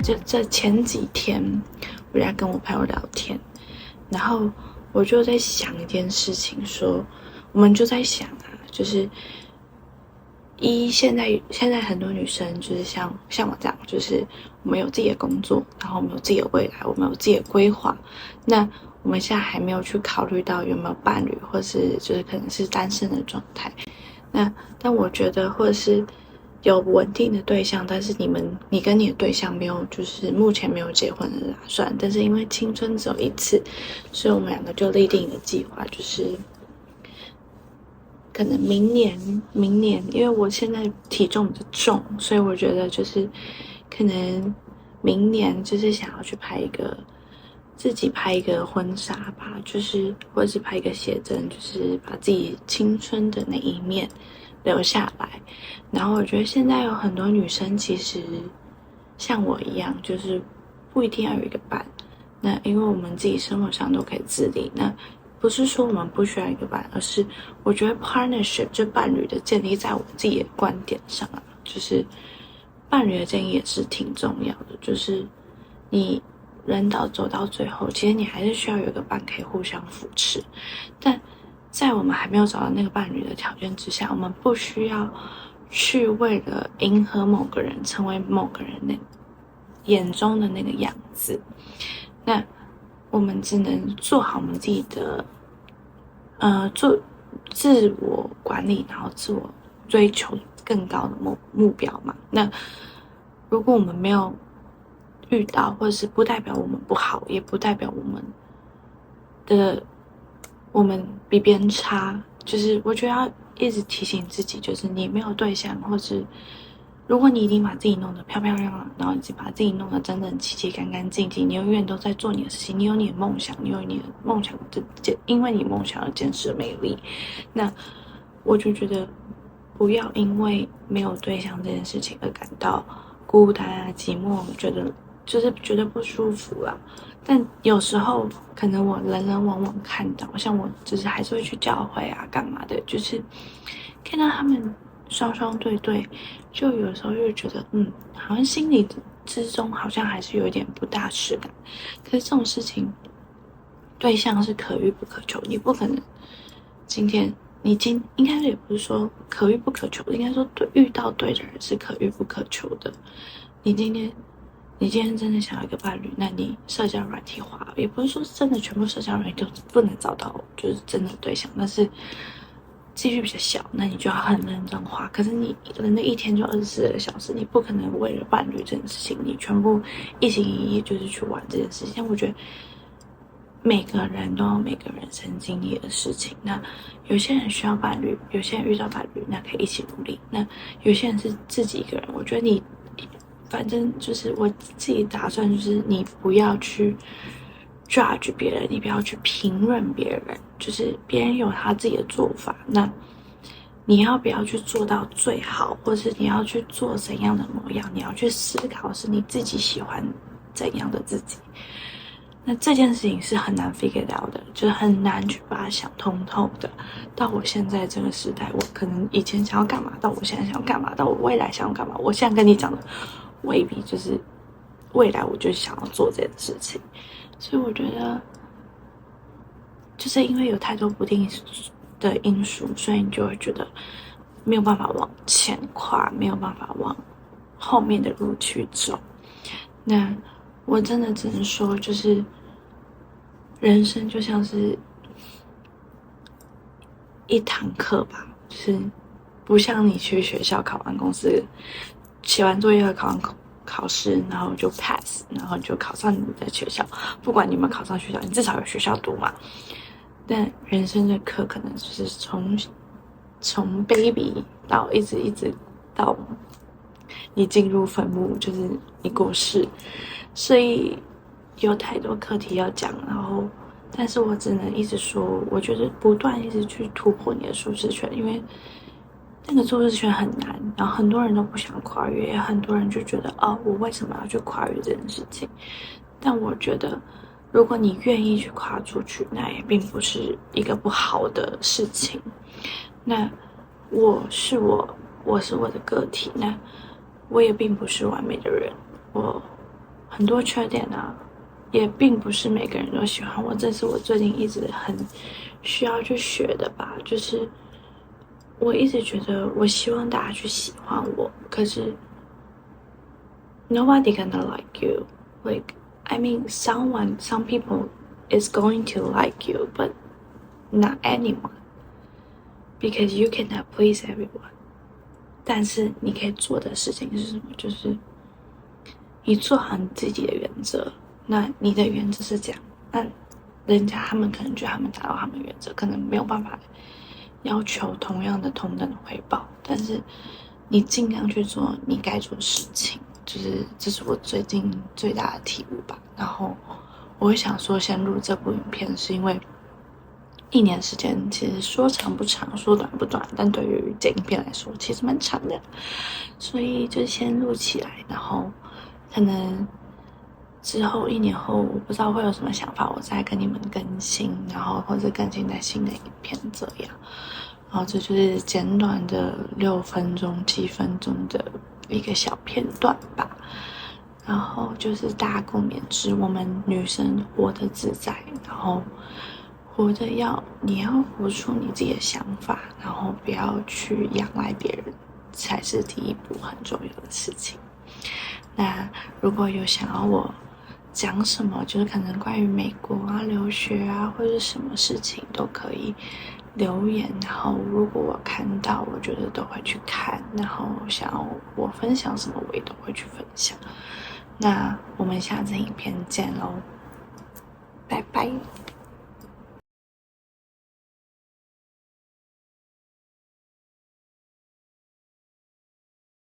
就这前几天，我在跟我朋友聊天，然后我就在想一件事情说，我们就在想啊，就是现在很多女生就是像我这样，就是我们有自己的工作，然后我们有自己的未来，我们有自己的规划。那我们现在还没有去考虑到有没有伴侣，或是就是可能是单身的状态。但我觉得，或者是有稳定的对象，但是你跟你的对象没有，就是目前没有结婚的打算，但是因为青春只有一次，所以我们两个就立定一个计划，就是可能明年，因为我现在体重比较重，所以我觉得就是可能明年就是想要去自己拍一个婚纱吧，就是或者是拍一个写真，就是把自己青春的那一面留下来。然后我觉得现在有很多女生其实像我一样，就是不一定要有一个伴。那因为我们自己生活上都可以自理，那不是说我们不需要一个伴，而是我觉得 partnership 就伴侣的建立在我自己的观点上啊，就是伴侣的建议也是挺重要的，就是你人走到最后，其实你还是需要有一个伴可以互相扶持。但在我们还没有找到那个伴侣的条件之下，我们不需要去为了迎合某个人，成为某个人眼中的那个样子。那我们只能做好我们自己的，做自我管理，然后自我追求更高的目标嘛。那如果我们没有遇到，或者是不代表我们不好，也不代表我们比别人差。就是我觉得要一直提醒自己，就是你没有对象，或是如果你已经把自己弄得漂漂亮亮，然后已经把自己弄得整整齐齐、干干净净，你永远都在做你的事情，你有你的梦想，你有你的梦想因为你梦想而坚持的魅力。那我就觉得不要因为没有对象这件事情而感到孤单啊、寂寞，觉得不舒服啦。但有时候可能我人往往看到，像我就是还是会去教会啊，干嘛的，就是看到他们双对，就有时候又觉得，好像心里之中好像还是有一点不大适感。可是这种事情，对象是可遇不可求，你不可能今天应该也不是说可遇不可求的，应该说遇到对的人是可遇不可求的。你今天真的想要一个伴侣，那你社交软体滑，也不是说真的全部社交软体都不能找到就是真的对象，但是几率比较小，那你就要很认真滑。可是你人的一天就24个小时，你不可能为了伴侣这件事情，你全部一心一意就是去玩这件事情。我觉得每个人都有每个人生经历的事情，那有些人需要伴侣，有些人遇到伴侣，那可以一起努力。那有些人是自己一个人，我觉得反正就是我自己打算，就是你不要去 judge 别人，你不要去评论别人，就是别人有他自己的做法，那你要不要去做到最好，或是你要去做怎样的模样，你要去思考是你自己喜欢怎样的自己。那这件事情是很难 figure out 的，就是很难去把它想通透的。到我现在这个时代，我可能以前想要干嘛，到我现在想要干嘛，到我未来想要干嘛，我现在跟你讲的未必就是未来我就想要做这件事情。所以我觉得就是因为有太多不定的因素，所以你就会觉得没有办法往前跨，没有办法往后面的路去走。那我真的只能说，就是人生就像是一堂课吧，就是不像你去学校考完公司写完作业考完考试，然后就 pass， 然后就考上你的学校。不管你有没有考上学校，你至少有学校读嘛。但人生的课可能就是从 baby 到一直到你进入坟墓，就是你过世。所以有太多课题要讲，但是我只能一直说，我觉得不断一直去突破你的舒适圈，因为那个舒适圈很难，然后很多人都不想跨越，也很多人就觉得我为什么要去跨越这件事情？但我觉得，如果你愿意去跨出去，那也并不是一个不好的事情。那我是我的个体，那我也并不是完美的人，我很多缺点啊，也并不是每个人都喜欢我，这是我最近一直很需要去学的吧。就是我一直觉得，我希望大家去喜欢我，可是 nobody gonna like you. Like I mean, some people is going to like you, but not anyone, because you cannot please everyone. 但是你可以做的事情是什么？就是你做好你自己的原则。那你的原则是这样，那人家他们可能觉得他们达到他们原则，可能没有办法要求同样的同等的回报，但是你尽量去做你该做的事情，就是这是我最近最大的体悟吧。然后我会想说先录这部影片，是因为1年时间其实说长不长，说短不短，但对于剪影片来说其实蛮长的，所以就先录起来，然后可能之后1年后我不知道会有什么想法，我再跟你们更新，然后或者更新在新的影片这样。然后这就是简短的6分钟、7分钟的一个小片段吧。然后就是大共勉之，我们女生活得自在，然后活得你要活出你自己的想法，然后不要去仰赖别人，才是第一步很重要的事情。那如果有想要我讲什么，就是可能关于美国啊、留学啊，或者什么事情都可以留言，然后如果我看到，我觉得都会去看，然后想要我分享什么，我也都会去分享。那我们下次影片见喽，拜拜。